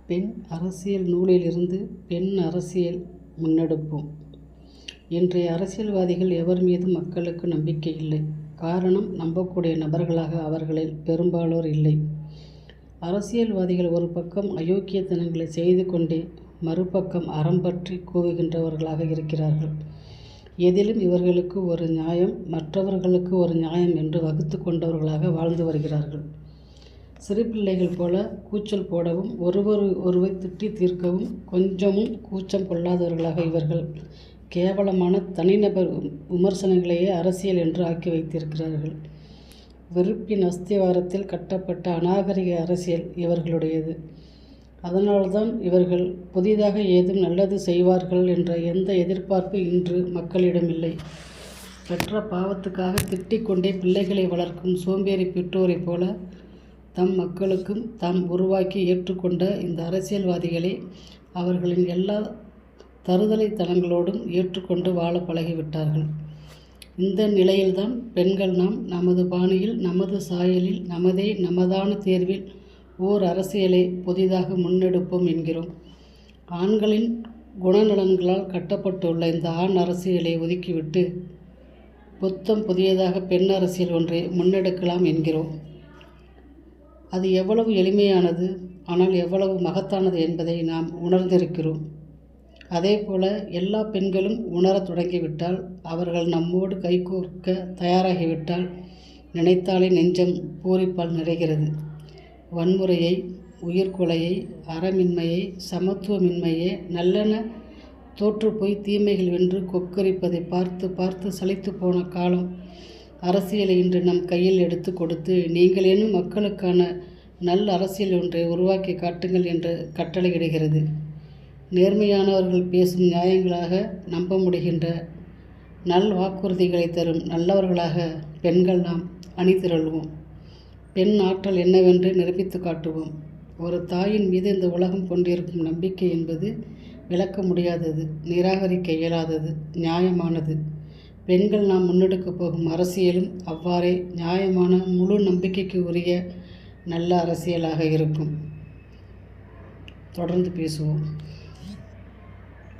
பெண் அரசியல் நூலிலிருந்து பெண் அரசியல் முன்னெடுப்போம். இன்றைய அரசியல்வாதிகள் எவர் மீதும் மக்களுக்கு நம்பிக்கை இல்லை. காரணம், நம்பக்கூடிய நபர்களாக அவர்களில் பெரும்பாலோர் இல்லை. அரசியல்வாதிகள் ஒரு பக்கம் அயோக்கியத்தனங்களை செய்து கொண்டே மறுபக்கம் அறம் பற்றி கூவுகின்றவர்களாக இருக்கிறார்கள். எதிலும் இவர்களுக்கு ஒரு நியாயம், மற்றவர்களுக்கு ஒரு நியாயம் என்று வகுத்து கொண்டவர்களாக வாழ்ந்து வருகிறார்கள். சிறு பிள்ளைகள் போல கூச்சல் போடவும் ஒருவரை திட்டி தீர்க்கவும் கொஞ்சமும் கூச்சம் கொள்ளாதவர்களாக இவர்கள் கேவலமான தனிநபர் விமர்சனங்களையே அரசியல் என்று ஆக்கி வைத்திருக்கிறார்கள். வெறுப்பின் அஸ்திவாரத்தில் கட்டப்பட்ட அநாகரிக அரசியல் இவர்களுடையது. அதனால்தான் இவர்கள் புதிதாக ஏதும் நல்லது செய்வார்கள் என்ற எந்த எதிர்பார்ப்பு இன்று மக்களிடமில்லை. பெற்ற பாவத்துக்காக திட்டிக் கொண்டே பிள்ளைகளை வளர்க்கும் சோம்பேறி பெற்றோரைப் போல தம் மக்களுக்கும் தாம் உருவாக்கி ஏற்றுக்கொண்ட இந்த அரசியல்வாதிகளை அவர்களின் எல்லா தருதலைத்தனங்களோடும் ஏற்றுக்கொண்டு வாழ பழகிவிட்டார்கள். இந்த நிலையில்தான் பெண்கள் நாம் நமது பாணியில், நமது சாயலில், நமதான தேர்வில் ஓர் அரசியலை புதிதாக முன்னெடுப்போம் என்கிறோம். ஆண்களின் குணநலன்களால் கட்டப்பட்டுள்ள இந்த ஆண் அரசியலை ஒதுக்கிவிட்டு புதியதாக பெண் அரசியல் ஒன்றை முன்னெடுக்கலாம் என்கிறோம். அது எவ்வளவு எளிமையானது, ஆனால் எவ்வளவு மகத்தானது என்பதை நாம் உணர்ந்திருக்கிறோம். அதேபோல எல்லா பெண்களும் உணரத் தொடங்கிவிட்டால், அவர்கள் நம்மோடு கைகோர்க்க தயாராகிவிட்டால், நினைத்தாலே நெஞ்சம் பூரிப்பால் நிறைகிறது. வன்முறையை, உயிர்கொலையை, அறமின்மையை, சமத்துவமின்மையை, நல்லென தோற்றுப்போய் தீமைகள் வென்று கொக்கரிப்பதை பார்த்து பார்த்து சலித்து போன காலம் அரசியலை இன்று நம் கையில் எடுத்து கொடுத்து, நீங்களேனும் மக்களுக்கான நல் அரசியல் ஒன்றை உருவாக்கி காட்டுங்கள் என்று கட்டளையிடுகிறது. நேர்மையானவர்கள் பேசும் நியாயங்களாக நம்ப முடிகின்ற நல் வாக்குறுதிகளை தரும் நல்லவர்களாக பெண்கள் நாம் அணிதிரள்வோம். பெண் ஆற்றல் என்னவென்று நிரூபித்து காட்டுவோம். ஒரு தாயின் மீது இந்த உலகம் கொண்டிருக்கும் நம்பிக்கை என்பது விளக்க முடியாதது, நிராகரிக்க இயலாதது, நியாயமானது. பெண்கள் நாம் முன்னெடுக்கப் போகும் அரசியலும் அவ்வாறே நியாயமான, முழு நம்பிக்கைக்கு உரிய நல்ல அரசியலாக இருக்கும். தொடர்ந்து பேசுவோம்.